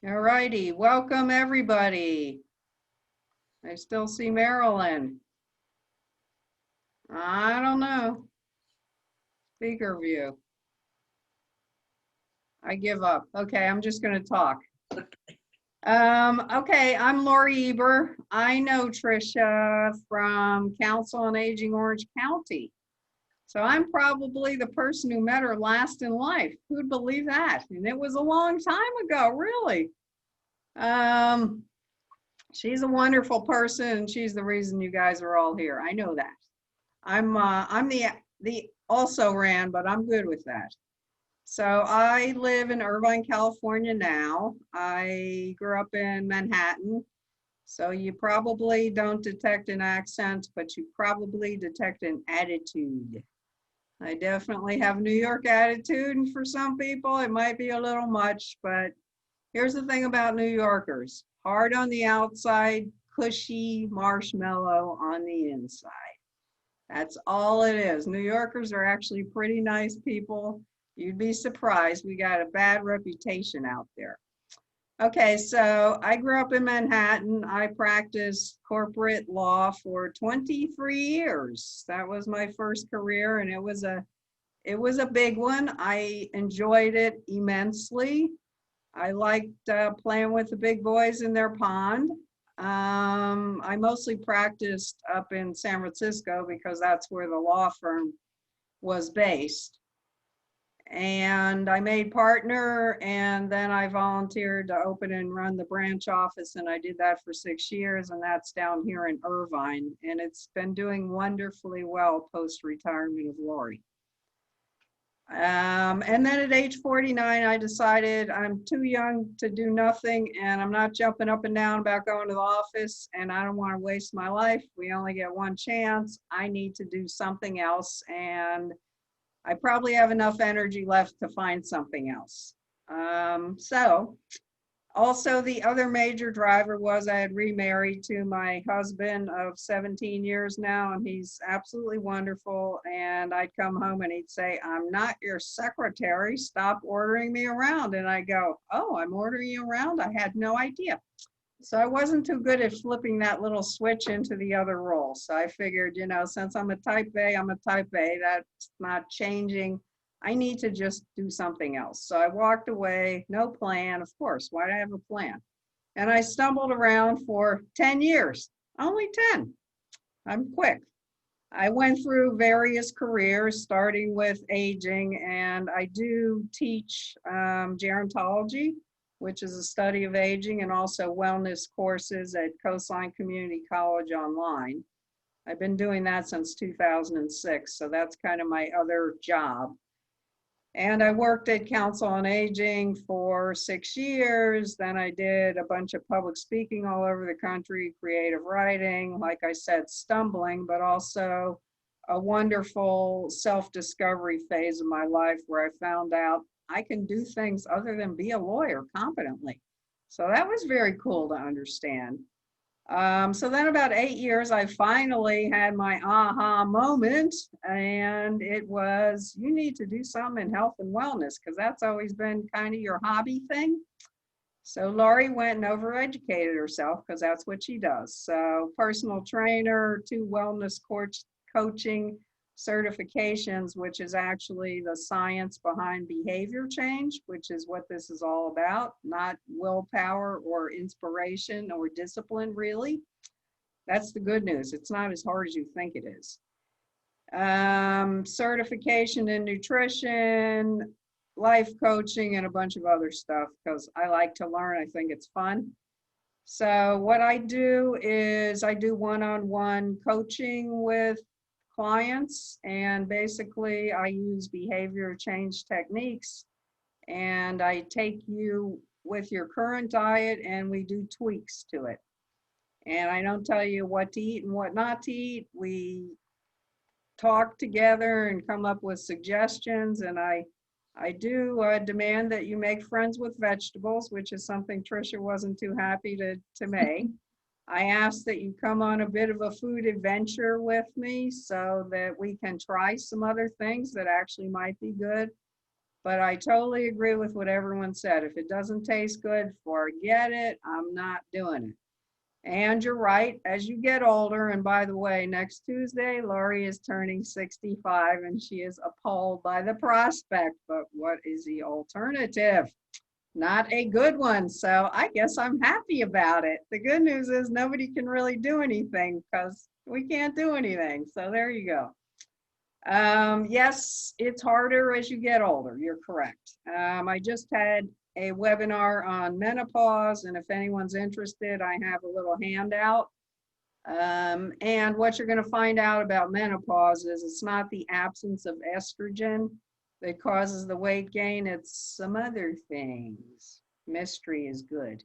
All righty, welcome everybody. I still see Marilyn. I don't know. Speaker view. I give up. Okay, I'm just going to talk. Okay, I'm Lorie Eber. I know Tricia from Council on Aging Orange County. So I'm probably the person who met her last in life. Who'd believe that? And it was a long time ago, really. She's a wonderful person, and she's the reason you guys are all here. I know that. I'm the also ran, but I'm good with that. So I live in Irvine, California now. I grew up in Manhattan. So you probably don't detect an accent, but you probably detect an attitude. I definitely have a New York attitude, and for some people it might be a little much, but here's the thing about New Yorkers. Hard on the outside, cushy marshmallow on the inside. That's all it is. New Yorkers are actually pretty nice people. You'd be surprised. We got a bad reputation out there. Okay, so I grew up in Manhattan. I practiced corporate law for 23 years. That was my first career, and it was a big one. I enjoyed it immensely. I liked playing with the big boys in their pond. I mostly practiced up in San Francisco because that's where the law firm was based. And I made partner, and then I volunteered to open and run the branch office, and I did that for 6 years, and that's down here in Irvine, and it's been doing wonderfully well post-retirement of Lorie. And then at age 49, I decided I'm too young to do nothing, and I'm not jumping up and down about going to the office, and I don't want to waste my life. We only get one chance. I need to do something else, and I probably have enough energy left to find something else. So also, the other major driver was I had remarried to my husband of 17 years now, and he's absolutely wonderful. And I'd come home and he'd say, "I'm not your secretary. Stop ordering me around." And I go, "Oh, I'm ordering you around? I had no idea." So I wasn't too good at flipping that little switch into the other role. So I figured, since I'm a type A, I'm a type A. That's not changing. I need to just do something else. So I walked away, no plan, of course. Why'd I have a plan? And I stumbled around for 10 years, only 10. I'm quick. I went through various careers, starting with aging, and I do teach gerontology, which is a study of aging, and also wellness courses at Coastline Community College online. I've been doing that since 2006, so that's kind of my other job. And I worked at Council on Aging for 6 years. Then I did a bunch of public speaking all over the country, creative writing, like I said, stumbling, but also a wonderful self-discovery phase of my life where I found out I can do things other than be a lawyer competently. So that was very cool to understand. So then about 8 years, I finally had my aha moment, and it was, you need to do something in health and wellness, because that's always been kind of your hobby thing. So Lorie went and overeducated herself, because that's what she does. So personal trainer, 2 wellness coaching certifications, which is actually the science behind behavior change, which is what this is all about, not willpower or inspiration or discipline, really. That's the good news. It's not as hard as you think it is. Certification in nutrition, life coaching, and a bunch of other stuff, because I like to learn. I think it's fun. So what I do is I do one-on-one coaching with clients, and basically I use behavior change techniques, and I take you with your current diet and we do tweaks to it. And I don't tell you what to eat and what not to eat. We talk together and come up with suggestions, and I do demand that you make friends with vegetables, which is something Tricia wasn't too happy to make. I ask that you come on a bit of a food adventure with me so that we can try some other things that actually might be good. But I totally agree with what everyone said. If it doesn't taste good, forget it. I'm not doing it. And you're right, as you get older, and by the way, next Tuesday, Lorie is turning 65 and she is appalled by the prospect. But what is the alternative? Not a good one. So I guess I'm happy about it. The good news is nobody can really do anything because we can't do anything. So there you go. Yes, it's harder as you get older. You're correct. I just had a webinar on menopause, and if anyone's interested, I have a little handout. And what you're going to find out about menopause is it's not the absence of estrogen that causes the weight gain, it's some other things. Mystery is good.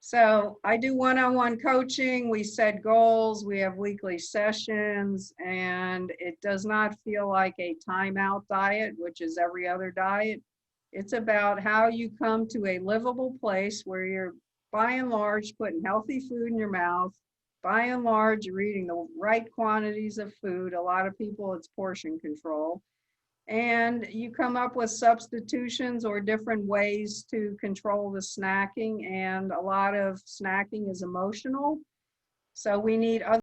So I do one-on-one coaching. We set goals. We have weekly sessions, and it does not feel like a timeout diet, which is every other diet. It's about how you come to a livable place where you're, by and large, putting healthy food in your mouth. By and large, you're eating the right quantities of food. A lot of people, it's portion control. And you come up with substitutions or different ways to control the snacking. And a lot of snacking is emotional. So we need other